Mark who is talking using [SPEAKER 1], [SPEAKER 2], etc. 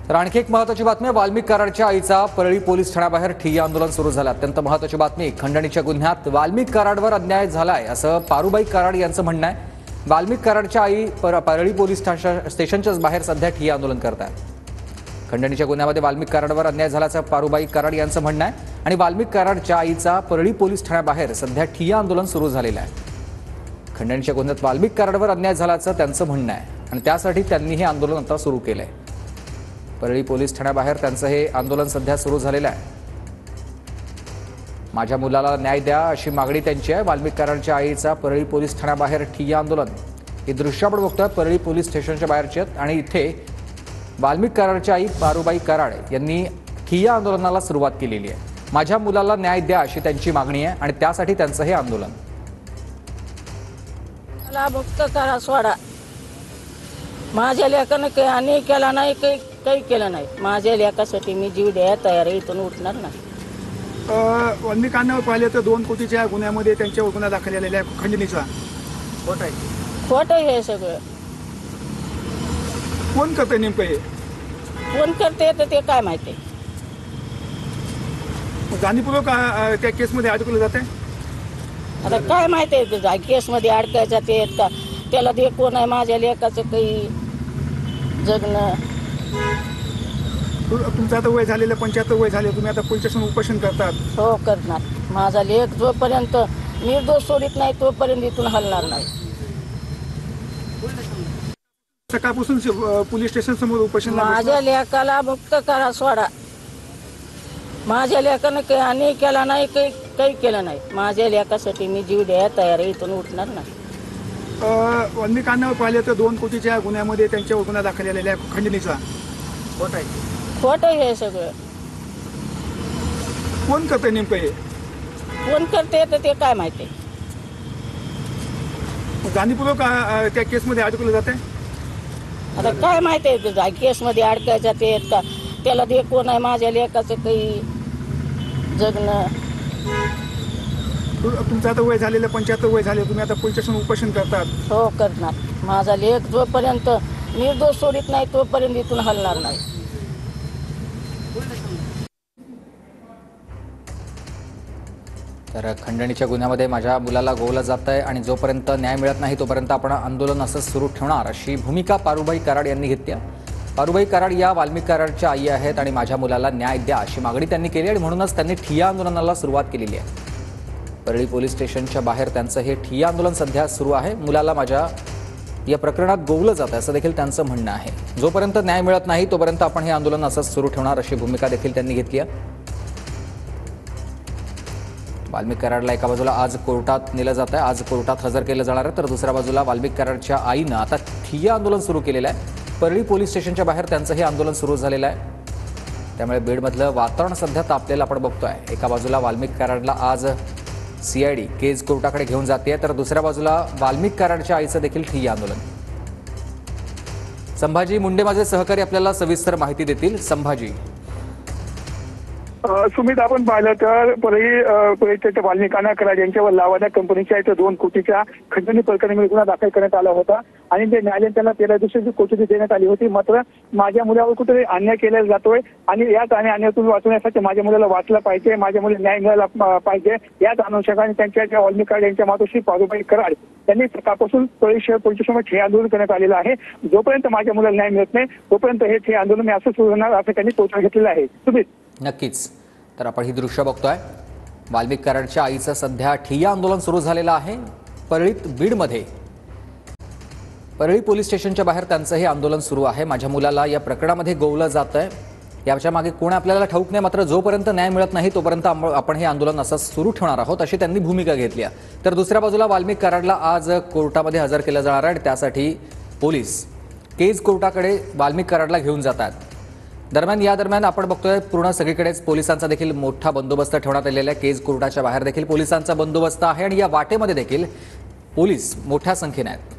[SPEAKER 1] तर आणखी एक महत्त्वाची बातमी, वाल्मिक कराडच्या आईचा परळी पोलीस ठाण्याबाहेर ठिय्या आंदोलन सुरू झालं। अत्यंत महत्त्वाची बातमी, खंडणीच्या गुन्ह्यात वाल्मिक कराडवर अन्याय झालाय असं पारुबाई कराड यांचं म्हणणं आहे। वाल्मिक कराडच्या आई परळी पोलीस स्टेशनच्या बाहेर सध्या ठिय्या आंदोलन करत आहेत। खंडणीच्या गुन्ह्यामध्ये वाल्मिक कराडवर अन्याय झाल्याचं पारुबाई कराड यांचं म्हणणं आहे आणि वाल्मिक कराडच्या आईचा परळी पोलीस ठाण्याबाहेर सध्या ठिय्या आंदोलन सुरू झालेलं आहे। खंडणीच्या गुन्ह्यात वाल्मिक कराडवर अन्याय झाल्याचं त्यांचं म्हणणं आहे आणि त्यासाठी त्यांनी हे आंदोलन आता सुरू केलंय। परळी पोलीस ठाण्याबाहेर त्यांचं हे आंदोलन सध्या सुरू झालेलं आहे। माझ्या मुलाला न्याय द्या अशी मागणी त्यांची आहे। वाल्मिक कराडच्या आईचा परळी पोलीस ठाण्याबाहेर ठिय्या आंदोलन, हे दृश्य आपण बघतोय परळी पोलीस स्टेशनच्या बाहेरचे आहेत आणि इथे वाल्मिक कराडच्या आई पारुबाई कराड यांनी ठिय्या आंदोलनाला सुरुवात केलेली आहे। माझ्या मुलाला न्याय द्या अशी त्यांची मागणी आहे आणि त्यासाठी त्यांचं हे आंदोलन।
[SPEAKER 2] मला मुक्त करा, सोडा। माझ्या लेकानं काही अन्याय केला नाही, काही केलं नाही। माझ्या लेकासाठी मी जीव द्यायला तयार आहे, इथून उठणार नाही।
[SPEAKER 3] वाल्मिकांना पाहिले तर 2 कोटीच्या गुन्ह्यामध्ये त्यांच्यावर गुन्हा दाखल झालेला आहे, खंडणीचा। खोट आहे,
[SPEAKER 2] खोट आहे हे सगळं।
[SPEAKER 3] कोण करते नेमकं हे?
[SPEAKER 2] कोण करते तर ते काय माहिती।
[SPEAKER 3] जाणीवपूर्वक त्या केसमध्ये अडकलं जाते।
[SPEAKER 2] आता काय माहिती आहे केसमध्ये अडकायचं ते का त्याला ते कोण आहे? माझ्या लेकाचं काही जगणं।
[SPEAKER 3] तुमचं आता वय झालेलं 75 वय झाले, तुम्ही आता पोलीस स्टेशन उपोषण करतात।
[SPEAKER 2] हो करणार। माझा लेक जोपर्यंत निर्दोष सोडित नाही तोपर्यंत इथून हलणार नाही।
[SPEAKER 3] सकाळपासून पोलीस स्टेशन समोर उपोषण।
[SPEAKER 2] माझ्या लेकाला मुक्त करा, सोडा। माझ्या लेकानं काही अन्याय केला नाही, काही केलं नाही। माझ्या लेकासाठी मी जीव द्यायला तयार आहे, इथून उठणार नाही।
[SPEAKER 3] वाल्मिकांना पाहिले तर 2 कोटीच्या गुन्ह्यामध्ये त्यांच्यावर गुन्हा दाखल झालेला आहे, खंडणीचा। खोट आहे,
[SPEAKER 2] खोट आहे हे सगळं।
[SPEAKER 3] कोण करते नेमकं हे?
[SPEAKER 2] कोण करते तर ते काय माहिती।
[SPEAKER 3] जाणीवपूर्वक त्या केसमध्ये अडकलं जाते।
[SPEAKER 2] आता काय माहिती आहे केसमध्ये अडकायचं ते का त्याला ते कोण आहे? माझ्या लेकाचं काही जगणं।
[SPEAKER 3] तुमचं आता वय झालेलं 75 वय झाले, तुम्ही आता पोलीस स्टेशन उपोषण करतात।
[SPEAKER 2] हो करणार। माझा लेक जोपर्यंत निर्दोष सोडित नाही तोपर्यंत इथून हलणार नाही।
[SPEAKER 1] तर खंडणीच्या गुन्ह्यामध्ये माझ्या मुलाला गोवलं जात आहे आणि जोपर्यंत न्याय मिळत नाही तोपर्यंत आपण आंदोलन असंच सुरू ठेवणार अशी भूमिका पारुबाई कराड यांनी घेतली आहे। पारुबाई कराड या वाल्मिक कराडच्या आई आहेत आणि माझ्या मुलाला न्याय द्या अशी मागणी त्यांनी केली आणि म्हणूनच त्यांनी ठिय्या आंदोलनाला सुरुवात केलेली आहे। परळी पोलीस स्टेशनच्या बाहेर त्यांचं हे ठिय्या आंदोलन सध्या सुरू आहे। मुलाला माझ्या या प्रकरणात गोवलं जातं असं देखील त्यांचं म्हणणं आहे। जोपर्यंत न्याय मिळत नाही तोपर्यंत आपण हे आंदोलन असंच सुरू ठेवणार अशी भूमिका देखील त्यांनी घेतली आहे। वाल्मिक कराडला एका बाजूला आज कोर्टात नेलं जात आहे, आज कोर्टात हजर केलं जाणार आहे, तर दुसऱ्या बाजूला वाल्मिक कराडच्या आईनं आता ठिय्या आंदोलन सुरू केलेलं आहे। परळी पोलीस स्टेशनच्या बाहेर त्यांचं हे आंदोलन सुरू झालेलं आहे। त्यामुळे बीडमधलं वातावरण सध्या तापलेलं आपण बघतोय। एका बाजूला वाल्मिक कराडला आज CID केज कोर्टाकडे घेऊन जाते, तर दुसऱ्या बाजूला वाल्मिक कराडच्या आईचं देखील ठिय्या आंदोलन। संभाजी मुंडे माझे सहकारी आपल्याला सविस्तर माहिती देतील। संभाजी।
[SPEAKER 3] सुमित, आपण पाहिलं तर परळीच्या वाल्मिकांना कराड यांच्यावर लावादा कंपनीच्या इथं 2 कोटीच्या खंडणी प्रकरणी गुन्हा दाखल करण्यात आला होता आणि ते न्यायालयाने त्यांना 13 दिवसाची कोठडी देण्यात आली होती। मात्र माझ्या मुलावर कुठेतरी अन्याय केला जातोय आणि याच अन्यायातून वाचवण्यासाठी माझ्या मुलाला वाचलं पाहिजे, माझ्या मुली न्याय मिळाला पाहिजे, याच अनुषंगाने त्यांच्या वाल्मिक कराड यांच्या मातोश्री पारुबाई कराड यांनी सकाळपासून परळी शहर पोलीस स्टेशनमध्ये ठिय्या आंदोलन करण्यात आलेलं आहे। जोपर्यंत माझ्या मुलाला न्याय मिळत नाही तोपर्यंत हे ठिय्या आंदोलन मी असं सुरू होणार असं त्यांनी तोडगा घेतलेला आहे। सुमित,
[SPEAKER 1] नक्कीच। तर आपण ही दृश्य बघतोय, वाल्मिक कराडच्या आईचं सध्या ठिय्या आंदोलन सुरू झालेलं आहे परळीत, बीडमध्ये। परळी पोलीस स्टेशनच्या बाहेर त्यांचं हे आंदोलन सुरू आहे। माझ्या मुलाला या प्रकरणामध्ये गोवलं जात आहे, याच्या मागे कोण आपल्याला ठाऊक नाही, मात्र जोपर्यंत न्याय मिळत नाही तोपर्यंत आपण हे आंदोलन असं सुरू ठेवणार आहोत अशी त्यांनी भूमिका घेतली आहे। तर दुसऱ्या बाजूला वाल्मिक कराडला आज कोर्टामध्ये हजर केलं जाणार आहे आणि त्यासाठी पोलीस केज कोर्टाकडे वाल्मिक कराडला घेऊन जातात। या दरम्यान आपण बघतोय पूर्ण सगळीकडेच पोलिसांचा देखील मोठा बंदोबस्त ठेवण्यात आलेला आहे। केज कोर्टाच्या बाहेर देखील पोलिसांचा बंदोबस्त आहे आणि या वाटेमध्ये देखील पोलीस मोठ्या संख्येने आहेत।